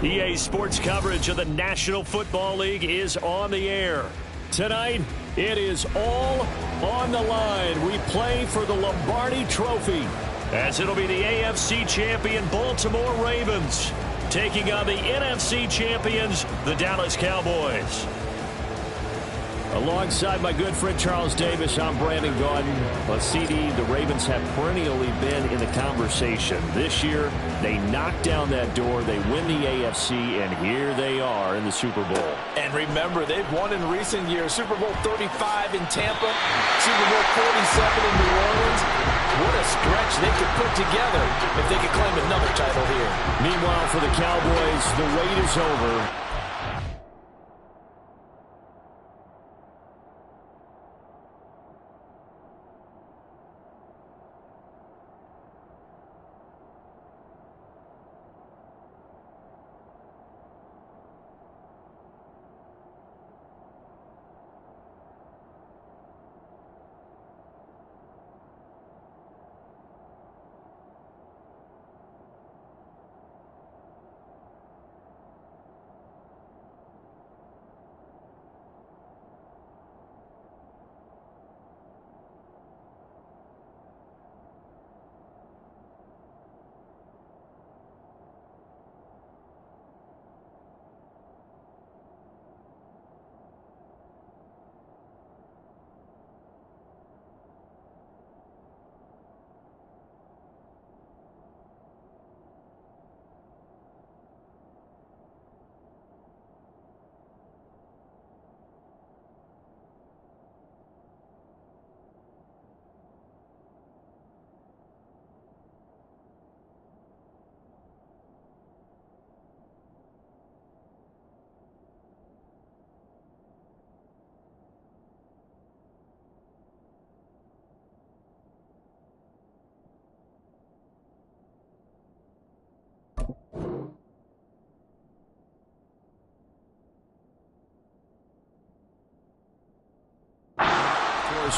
EA Sports coverage of the National Football League is on the air. Tonight, it is all on the line. We play for the Lombardi Trophy, as it'll be the AFC champion Baltimore Ravens taking on the NFC champions, the Dallas Cowboys. Alongside my good friend Charles Davis, I'm Brandon Gaudin. On CD, the Ravens have perennially been in the conversation. This year, they knock down that door, they win the AFC, and here they are in the Super Bowl. And remember, they've won in recent years. Super Bowl 35 in Tampa, Super Bowl 47 in New Orleans. What a stretch they could put together if they could claim another title here. Meanwhile, for the Cowboys, the wait is over.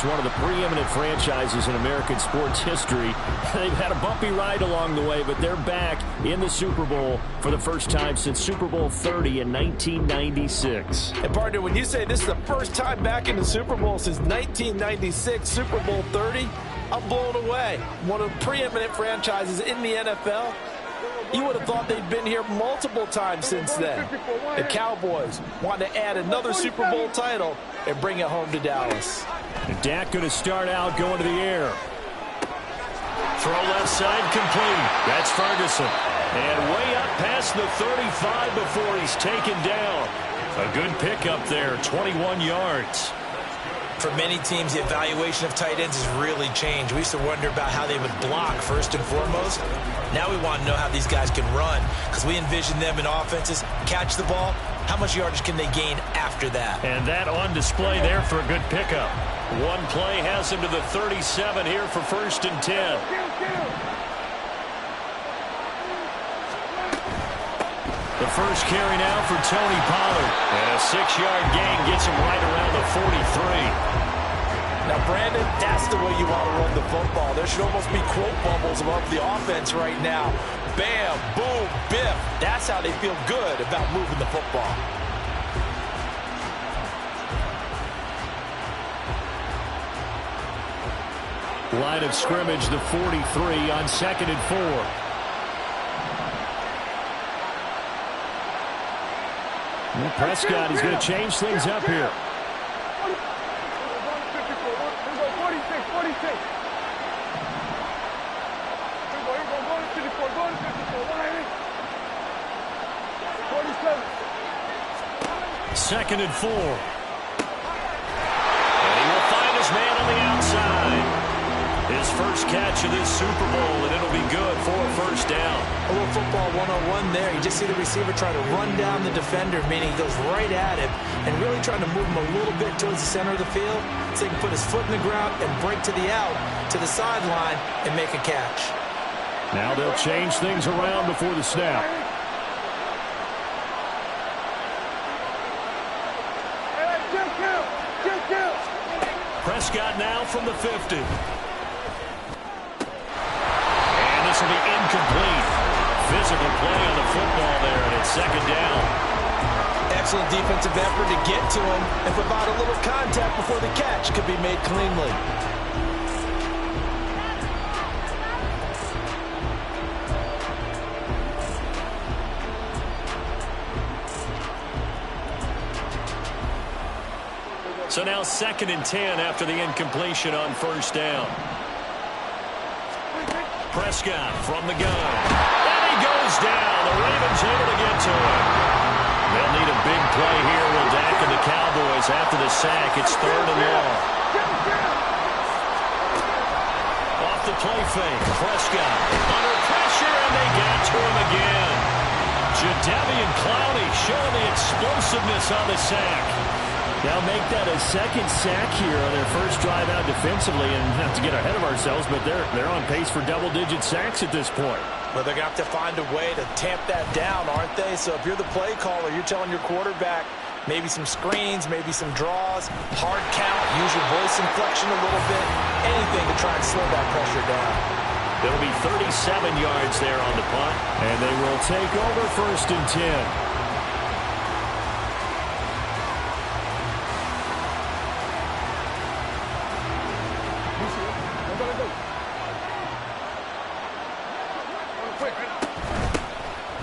One of the preeminent franchises in American sports history. They've had a bumpy ride along the way, but they're back in the Super Bowl for the first time since Super Bowl 30 in 1996. And partner, when you say this is the first time back in the Super Bowl since 1996, Super Bowl 30, I'm blown away. One of the preeminent franchises in the NFL. You would have thought they'd been here multiple times since then. The Cowboys want to add another Super Bowl title and bring it home to Dallas. And Dak going to start out going to the air. Throw left side complete. That's Ferguson. And way up past the 35 before he's taken down. A good pickup there, 21 yards. For many teams, the evaluation of tight ends has really changed. We used to wonder about how they would block first and foremost. Now we want to know how these guys can run, because we envision them in offenses catch the ball. How much yardage can they gain after that? And that on display there for a good pickup. One play has him to the 37 here for 1st and 10. The first carry now for Tony Pollard. And a 6-yard gain gets him right around the 43. Now, Brandon, that's the way you want to run the football. There should almost be quote bubbles above the offense right now. Bam, boom, biff. That's how they feel good about moving the football. Line of scrimmage, the 43 on 2nd and 4. Well, Prescott is going to change things up here. Second and 4. And he will find his man on the outside. His first catch of this Super Bowl, and it'll be good for a first down. A little football 101 there. You just see the receiver try to run down the defender, meaning he goes right at him and really trying to move him a little bit towards the center of the field so he can put his foot in the ground and break to the out, to the sideline, and make a catch. Now they'll change things around before the snap. Prescott now from the 50. And this will be incomplete. Physical play on the football there, and it's second down. Excellent defensive effort to get to him and provide a little contact before the catch could be made cleanly. So now 2nd and 10 after the incompletion on first down. Prescott from the gun. And he goes down. The Ravens able to get to him. They'll need a big play here. Will Dak and the Cowboys after the sack. It's 3rd and long. Off the play fake. Prescott under pressure, and they got to him again. Jadeveon Clowney showing the explosiveness on the sack. They'll make that a 2nd sack here on their first drive out defensively, and not to get ahead of ourselves, but they're on pace for double-digit sacks at this point. Well, they're going to have to find a way to tamp that down, aren't they? So if you're the play caller, you're telling your quarterback maybe some screens, maybe some draws, hard count, use your voice inflection a little bit, anything to try and slow that pressure down. It'll be 37 yards there on the punt, and they will take over 1st and 10.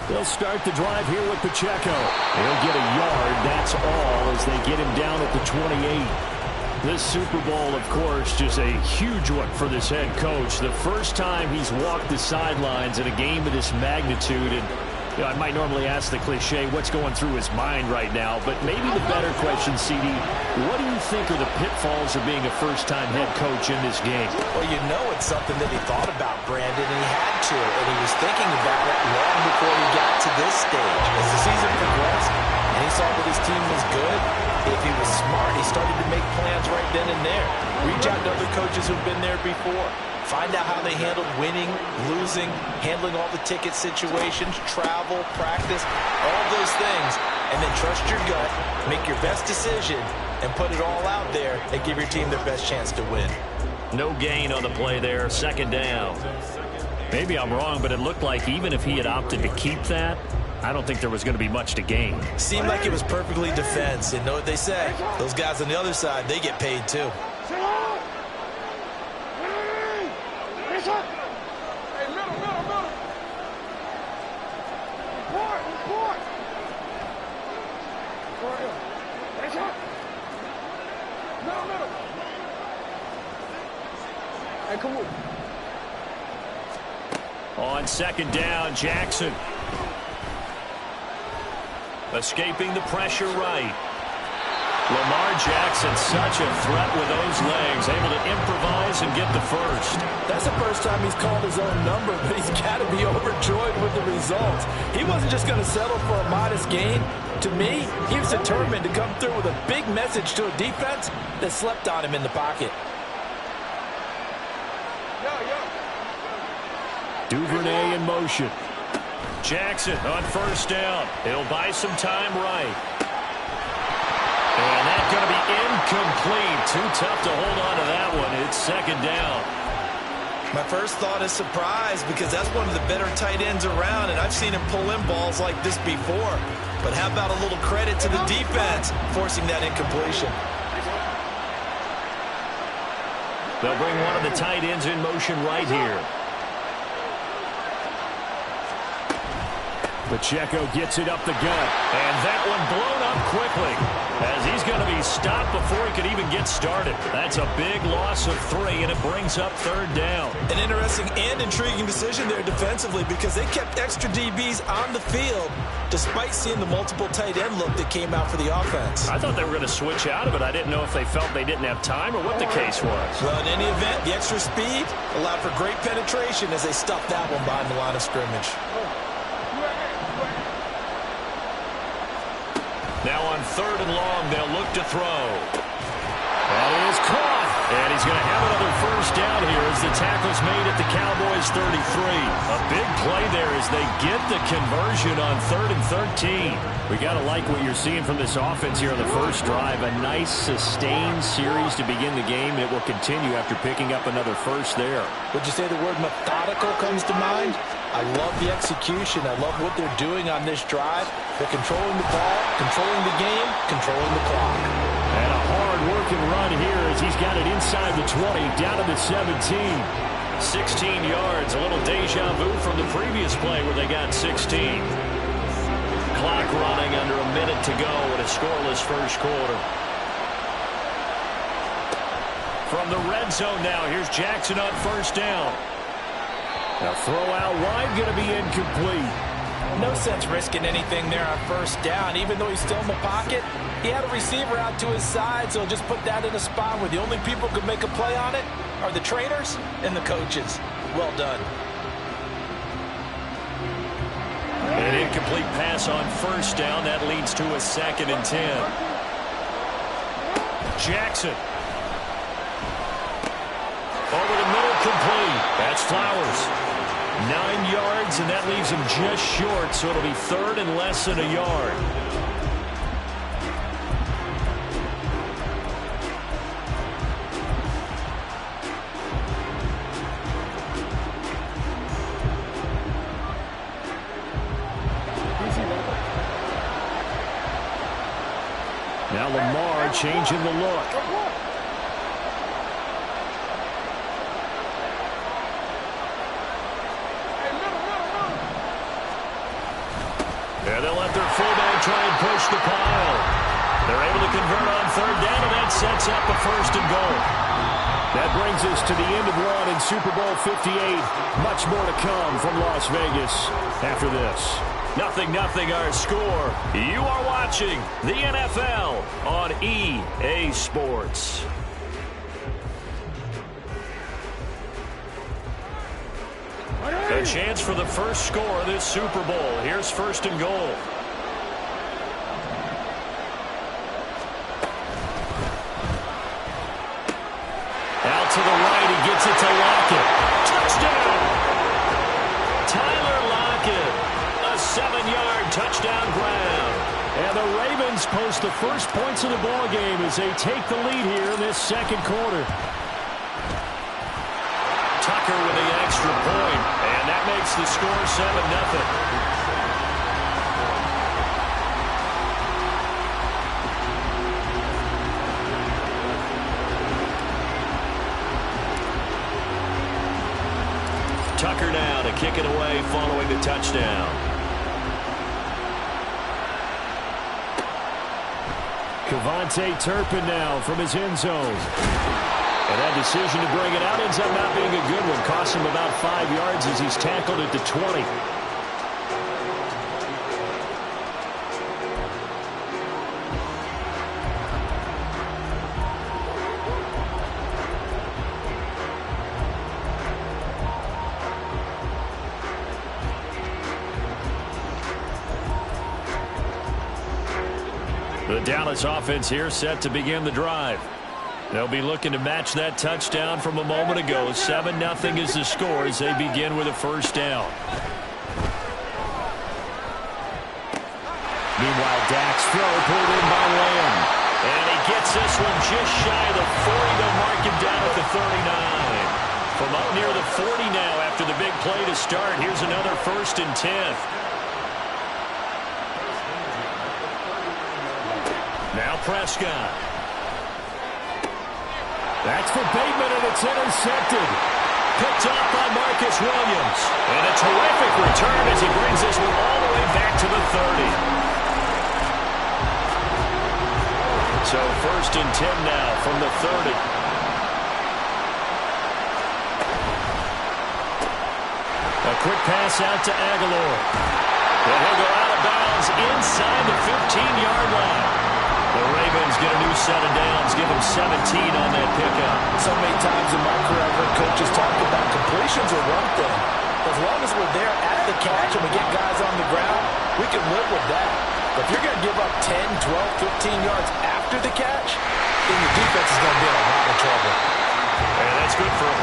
They'll start the drive here with Pacheco. He'll get a yard, that's all, as they get him down at the 28. This Super Bowl, of course, just a huge one for this head coach. The first time he's walked the sidelines in a game of this magnitude. And you know, I might normally ask the cliche, what's going through his mind right now? But maybe the better question, CD, what do you think are the pitfalls of being a first-time head coach in this game? Well, you know it's something that he thought about, Brandon, and he had to. And he was thinking about it long before he got to this stage. As the season progressed and he saw that his team was good, if he was smart, he started to make plans right then and there. Reach out to other coaches who've been there before. Find out how they handled winning, losing, handling all the ticket situations, travel, practice, all those things. And then trust your gut, make your best decision, and put it all out there and give your team their best chance to win. No gain on the play there, 2nd down. Maybe I'm wrong, but it looked like even if he had opted to keep that, I don't think there was going to be much to gain. Seemed like it was perfectly defense. And know what they say? Those guys on the other side, they get paid too. On 2nd down, Jackson. Escaping the pressure right. Lamar Jackson, such a threat with those legs, able to improvise and get the first. That's the first time he's called his own number, but he's got to be overjoyed with the results. He wasn't just going to settle for a modest gain. To me, he was determined to come through with a big message to a defense that slept on him in the pocket. Duvernay in motion. Jackson on first down. He'll buy some time right. And that's going to be incomplete. Too tough to hold on to that one. It's 2nd down. My first thought is surprise because that's one of the better tight ends around, and I've seen him pull in balls like this before. But how about a little credit to the defense forcing that incompletion? They'll bring one of the tight ends in motion right here. Pacheco gets it up the gut, and that one blown up quickly as he's going to be stopped before he could even get started. That's a big loss of 3, and it brings up 3rd down. An interesting and intriguing decision there defensively because they kept extra DBs on the field despite seeing the multiple tight end look that came out for the offense. I thought they were going to switch out of it. I didn't know if they felt they didn't have time or what the case was. Well, in any event, the extra speed allowed for great penetration as they stuffed that one behind the line of scrimmage. Now on 3rd and long, they'll look to throw. That is caught. And he's going to have another first down here as the tackle's made at the Cowboys 33. A big play there as they get the conversion on 3rd and 13. We got to like what you're seeing from this offense here on the first drive. A nice sustained series to begin the game. It will continue after picking up another first there. Would you say the word methodical comes to mind? I love the execution. I love what they're doing on this drive. They're controlling the ball, controlling the game, controlling the clock. And a hard-working run here as he's got it inside the 20, down to the 17. 16 yards, a little deja vu from the previous play where they got 16. Clock running under a minute to go in a scoreless first quarter. From the red zone now, here's Jackson on first down. Now throw out wide, going to be incomplete. No sense risking anything there on first down. Even though he's still in the pocket, he had a receiver out to his side, so just put that in a spot where the only people who could make a play on it are the trainers and the coaches. Well done. An incomplete pass on first down. That leads to a 2nd and 10. Jackson. Over the middle, complete. That's Flowers. 9 yards, and that leaves him just short, so it'll be 3rd and less than a yard. Now Lamar changing the look. And they'll let their fullback try and push the pile. They're able to convert on 3rd down, and that sets up a 1st and goal. That brings us to the end of one in Super Bowl 58. Much more to come from Las Vegas after this. 0-0 our score. You are watching the NFL on EA Sports. A chance for the first score of this Super Bowl. Here's 1st and goal. Out to the right, he gets it to Lockett. Touchdown! Tyler Lockett, a 7-yard touchdown grab. And the Ravens post the first points of the ball game as they take the lead here in this 2nd quarter. Tucker with the extra point, and that makes the score 7-0. Tucker now to kick it away following the touchdown. Kevontae Turpin now from his end zone. And that decision to bring it out ends up not being a good one. Costs him about 5 yards as he's tackled at the 20. The Dallas offense here set to begin the drive. They'll be looking to match that touchdown from a moment ago. 7-0 is the score as they begin with a 1st down. Meanwhile, Dak's throw pulled in by Lamb. And he gets this one just shy of the 40. They'll mark him down at the 39. From up near the 40 now after the big play to start. Here's another 1st and 10. Now Prescott. That's for Bateman, and it's intercepted. Picked off by Marcus Williams. And a terrific return as he brings this one all the way back to the 30. So 1st and 10 now from the 30. A quick pass out to Aguilar. And he'll go out of bounds inside the 15-yard line. The Ravens get a new set of downs, give them 17 on that pickup. So many times in my career I've heard coaches talk about completions are one thing. As long as we're there at the catch and we get guys on the ground, we can live with that. But if you're going to give up 10, 12, 15 yards after the catch, then your defense is going to be in a lot of trouble. And that's good for a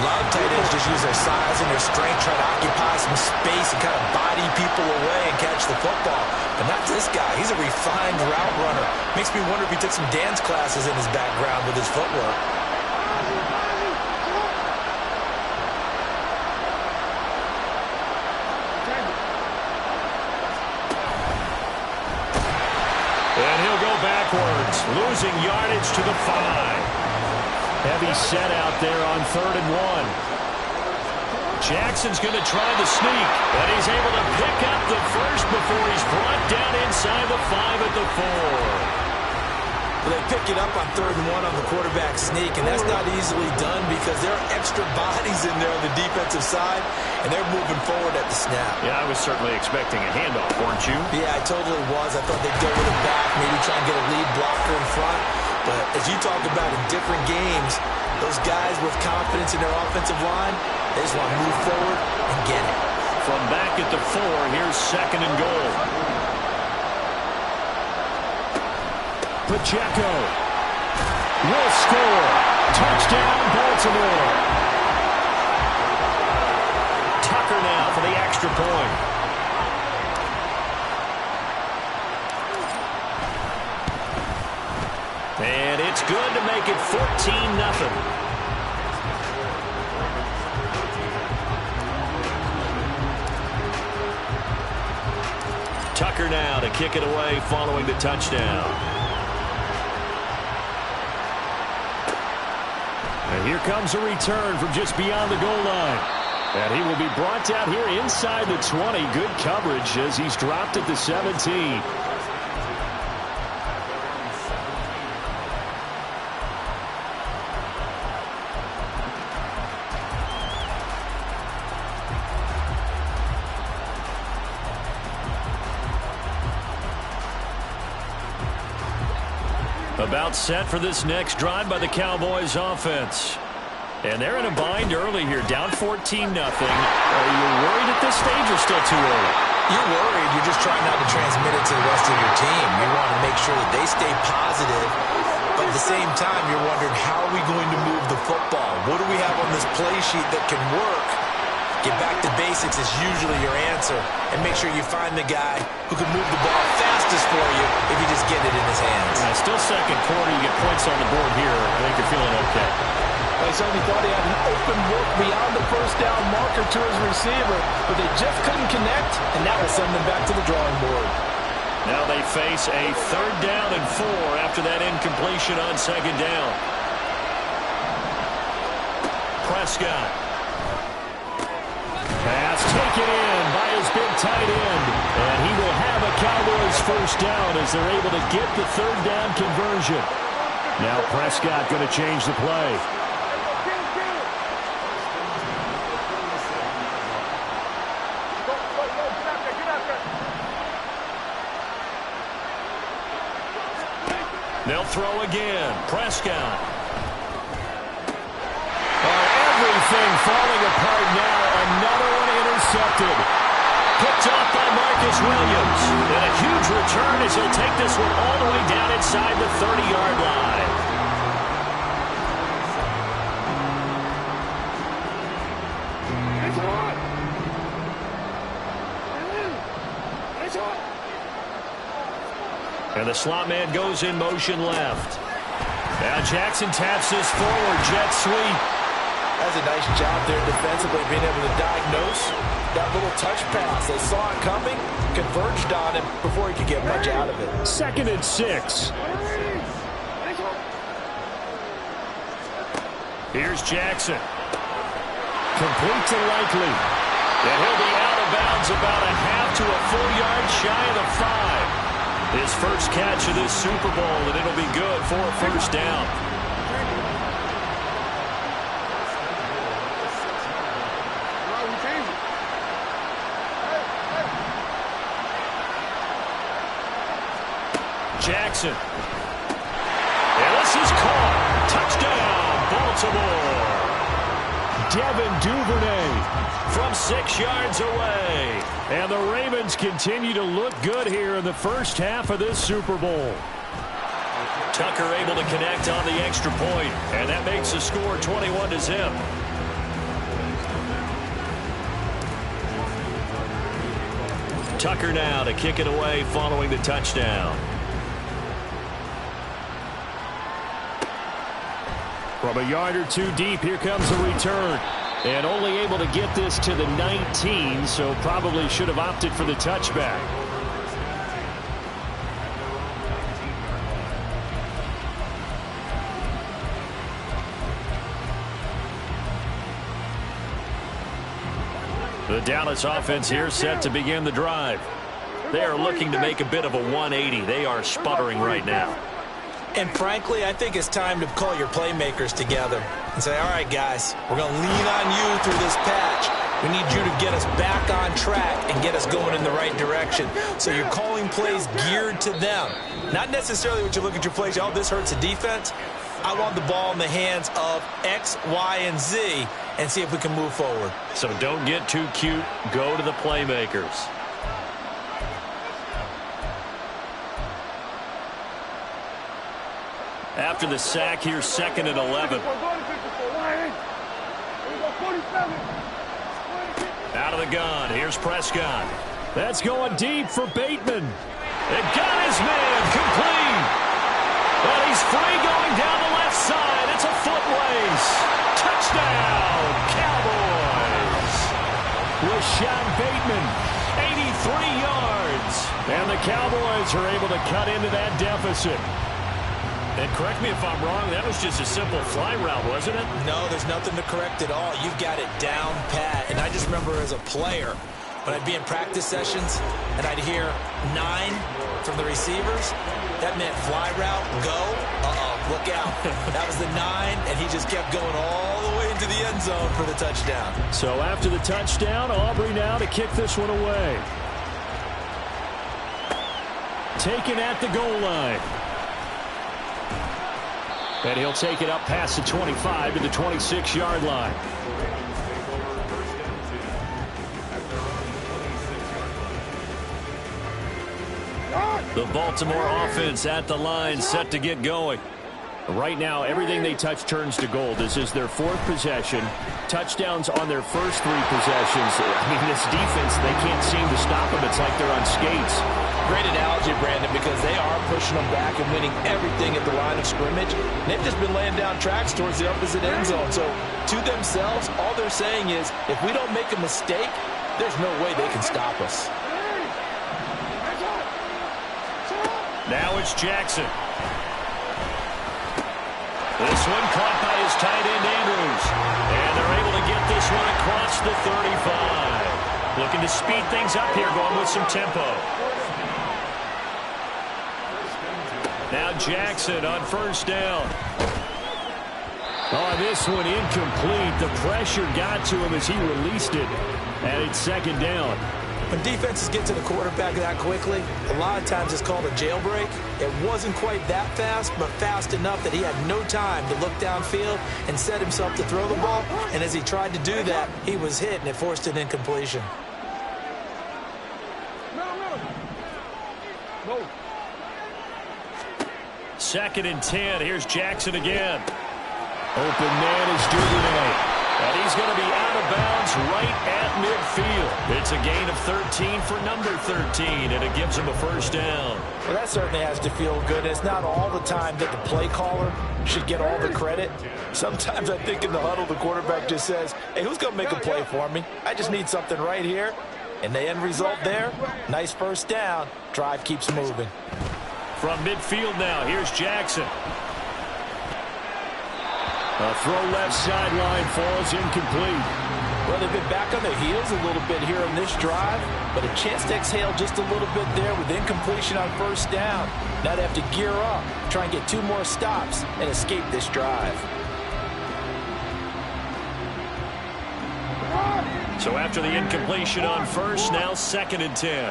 A lot of tight ends just use their size and their strength, try to occupy some space and kind of body people away and catch the football. But not this guy. He's a refined route runner. Makes me wonder if he took some dance classes in his background with his footwork. And he'll go backwards, losing yardage to the 5. Heavy set out there on 3rd and 1. Jackson's going to try the sneak, and he's able to pick up the first before he's brought down inside the 5 at the 4. Well, they pick it up on 3rd and 1 on the quarterback sneak, and that's not easily done because there are extra bodies in there on the defensive side, and they're moving forward at the snap. Yeah, I was certainly expecting a handoff, weren't you? Yeah, I totally was. I thought they'd go with it back, maybe try and get a lead blocker in front. But as you talk about in different games, those guys with confidence in their offensive line, they just want to move forward and get it. From back at the 4, here's 2nd and goal. Pacheco will score. Touchdown, Baltimore. Tucker now for the extra point. And it's good to make it 14-0. Tucker now to kick it away following the touchdown. And here comes a return from just beyond the goal line. And he will be brought down here inside the 20. Good coverage as he's dropped at the 17. About set for this next drive by the Cowboys offense. And they're in a bind early here, down 14-0. Are you worried at this stage or still too early? You're worried. You're just trying not to transmit it to the rest of your team. You want to make sure that they stay positive. But at the same time, you're wondering, how are we going to move the football? What do we have on this play sheet that can work? Get back to basics is usually your answer. And make sure you find the guy who can move the ball fastest for you if you just get it in his hands. Still second quarter. You get points on the board here. I think you're feeling okay. I certainly thought he had an open look beyond the first down marker to his receiver, but they just couldn't connect, and that will send them back to the drawing board. Now they face a 3rd down and 4 after that incompletion on 2nd down. Prescott. Pass taken in by his big tight end. And he will have a Cowboys first down as they're able to get the 3rd down conversion. Now Prescott going to change the play. They'll throw again. Prescott. Everything falling apart now. Another one intercepted. Picked off by Marcus Williams. And a huge return as he'll take this one all the way down inside the 30-yard line. And the slot man goes in motion left. Now Jackson taps this forward, jet sweep. That's a nice job there defensively, being able to diagnose that little touch pass. They saw it coming, converged on him before he could get much out of it. 2nd and 6. Here's Jackson. Complete to Likely. And he'll be out of bounds about a half to a full yard shy of the 5. His first catch of this Super Bowl, and it'll be good for a first down. Jackson. And this is caught. Touchdown, Baltimore. Devin Duvernay from 6 yards away. And the Ravens continue to look good here in the first half of this Super Bowl. Tucker able to connect on the extra point, and that makes the score 21-0. Tucker now to kick it away following the touchdown. From a yard or two deep, here comes the return. And only able to get this to the 19, so probably should have opted for the touchback. The Dallas offense here set to begin the drive. They are looking to make a bit of a 180. They are sputtering right now. And frankly, I think it's time to call your playmakers together and say, all right, guys, we're going to lean on you through this patch. We need you to get us back on track and get us going in the right direction. So you're calling plays geared to them. Not necessarily what you look at your plays, oh, this hurts the defense. I want the ball in the hands of X, Y, and Z and see if we can move forward. So don't get too cute. Go to the playmakers. After the sack here, 2nd and 11. Out of the gun. Here's Prescott. That's going deep for Bateman. It got his man complete. But he's free going down the left side. It's a foot race. Touchdown, Cowboys. Rashawn Bateman, 83 yards. And the Cowboys are able to cut into that deficit. And correct me if I'm wrong, that was just a simple fly route, wasn't it? No, there's nothing to correct at all. You've got it down pat. And I just remember as a player, when I'd be in practice sessions and I'd hear 9 from the receivers, that meant fly route, go, look out. That was the 9, and he just kept going all the way into the end zone for the touchdown. So after the touchdown, Aubrey now to kick this one away. Taken at the goal line. And he'll take it up past the 25 to the 26-yard line. The Baltimore offense at the line, set to get going. Right now, everything they touch turns to gold. This is their 4th possession. Touchdowns on their first 3 possessions. I mean, this defense, they can't seem to stop them. It's like they're on skates. Great analogy, Brandon, because they are pushing them back and winning everything at the line of scrimmage. They've just been laying down tracks towards the opposite end zone. So to themselves, all they're saying is, if we don't make a mistake, there's no way they can stop us. Now it's Jackson. This one caught by his tight end, Andrews. And they're able to get this one across the 35. Looking to speed things up here, going with some tempo. Now Jackson on first down. Oh, this one incomplete. The pressure got to him as he released it. And it's 2nd down. When defenses get to the quarterback that quickly, a lot of times it's called a jailbreak. It wasn't quite that fast, but fast enough that he had no time to look downfield and set himself to throw the ball. And as he tried to do that, he was hit, and it forced an incompletion. No. 2nd and 10. Here's Jackson again. Open man is Duvernay. And he's going to be out of bounds right at midfield. It's a gain of 13 for number 13, and it gives him a first down. Well, that certainly has to feel good. It's not all the time that the play caller should get all the credit. Sometimes I think in the huddle, the quarterback just says, hey, who's going to make a play for me? I just need something right here. And the end result there, nice first down. Drive keeps moving. From midfield now, here's Jackson. A throw left sideline falls incomplete. Well, they've been back on their heels a little bit here on this drive, but a chance to exhale just a little bit there with incompletion on first down. Now they have to gear up, try and get 2 more stops, and escape this drive. So after the incompletion on first, now 2nd and 10.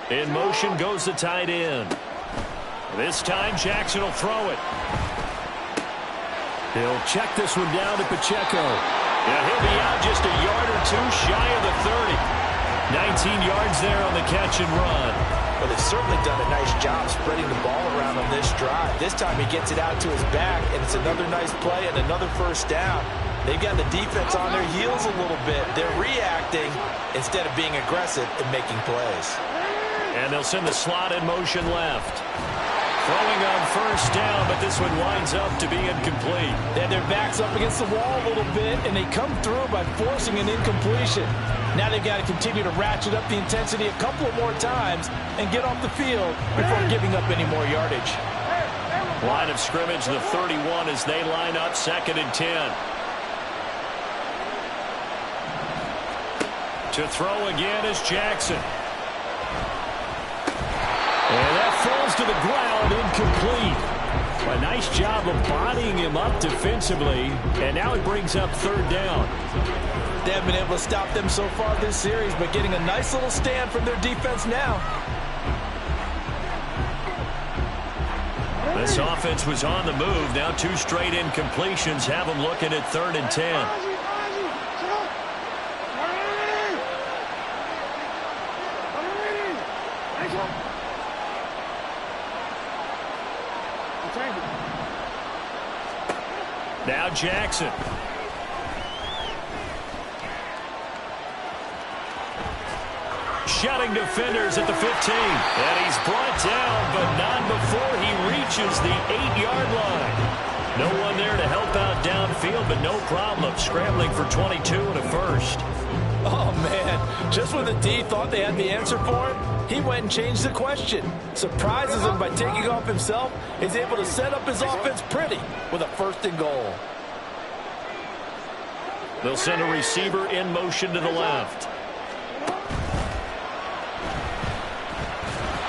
In motion goes the tight end. This time Jackson will throw it. He'll check this one down to Pacheco. Yeah, he'll be out just a yard or 2 shy of the 30. 19 yards there on the catch and run. Well, but they've certainly done a nice job spreading the ball around on this drive. This time he gets it out to his back, and it's another nice play and another first down. They've got the defense on their heels a little bit. They're reacting instead of being aggressive and making plays. And they'll send the slot in motion left. Throwing on first down, but this one winds up to be incomplete. They had their backs up against the wall a little bit, and they come through by forcing an incompletion. Now they've got to continue to ratchet up the intensity a couple of more times and get off the field before giving up any more yardage. Line of scrimmage, the 31, as they line up 2nd and 10. To throw again is Jackson. And that falls to the ground, incomplete. A nice job of bodying him up defensively, and now it brings up 3rd down. They haven't been able to stop them so far this series, but getting a nice little stand from their defense now. This offense was on the move. Now 2 straight incompletions have them looking at 3rd and 10. Now Jackson. Shutting defenders at the 15. And he's brought down, but not before he reaches the 8-yard line. No one there to help out downfield, but no problem scrambling for 22 and a first. Oh, man. Just when the D thought they had the answer for him, he went and changed the question. Surprises him by taking off himself. He's able to set up his offense pretty with a 1st and goal. They'll send a receiver in motion to the left.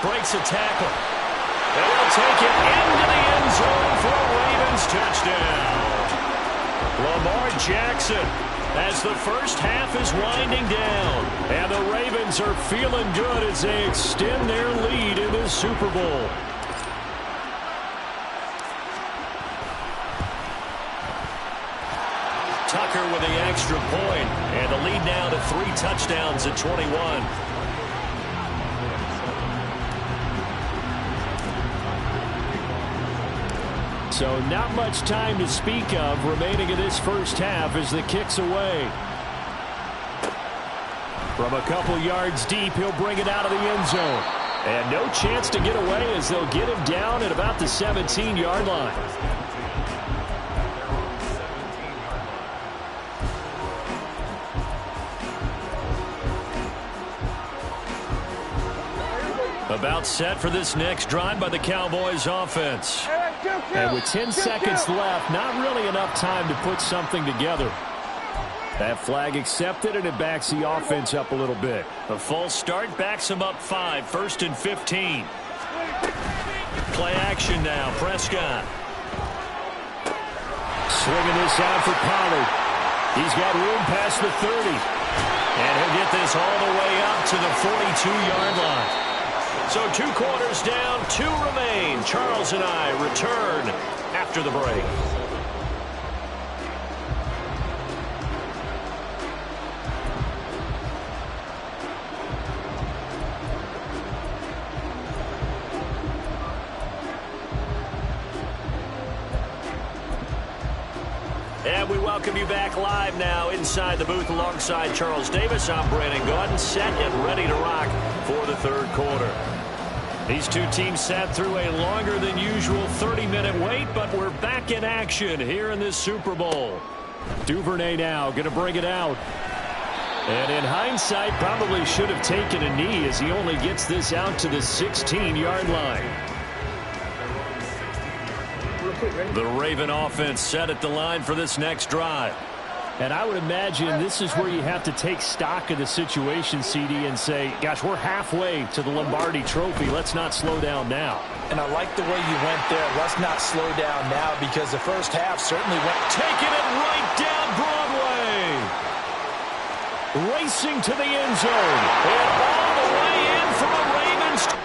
Breaks a tackle. And he'll take it into the end zone for a Ravens touchdown. Lamar Jackson, as the first half is winding down. And the Ravens are feeling good as they extend their lead in the Super Bowl. Tucker with the extra point, and the lead now to 3 touchdowns at 21. So not much time to speak of remaining in this first half as the kick's away. From a couple yards deep, he'll bring it out of the end zone. And no chance to get away as they'll get him down at about the 17-yard line. About set for this next drive by the Cowboys offense. And with 10 seconds left, not really enough time to put something together. That flag accepted, and it backs the offense up a little bit. A false start backs them up 5, 1st and 15. Play action now, Prescott. Swinging this out for Pollard. He's got room past the 30. And he'll get this all the way up to the 42-yard line. So 2 quarters down, 2 remain. Charles and I return after the break. And we welcome you back live now inside the booth alongside Charles Davis. I'm Brandon Gaudin, set and ready to rock for the 3rd quarter. These 2 teams sat through a longer than usual 30-minute wait, but we're back in action here in this Super Bowl. Duvernay now going to bring it out. And in hindsight, probably should have taken a knee as he only gets this out to the 16-yard line. The Raven offense set at the line for this next drive. And I would imagine this is where you have to take stock of the situation, CD, and say, gosh, we're halfway to the Lombardi Trophy. Let's not slow down now. And I like the way you went there. Let's not slow down now because the first half certainly went. Taking it right down Broadway. Racing to the end zone. And all the way in for the Ravens.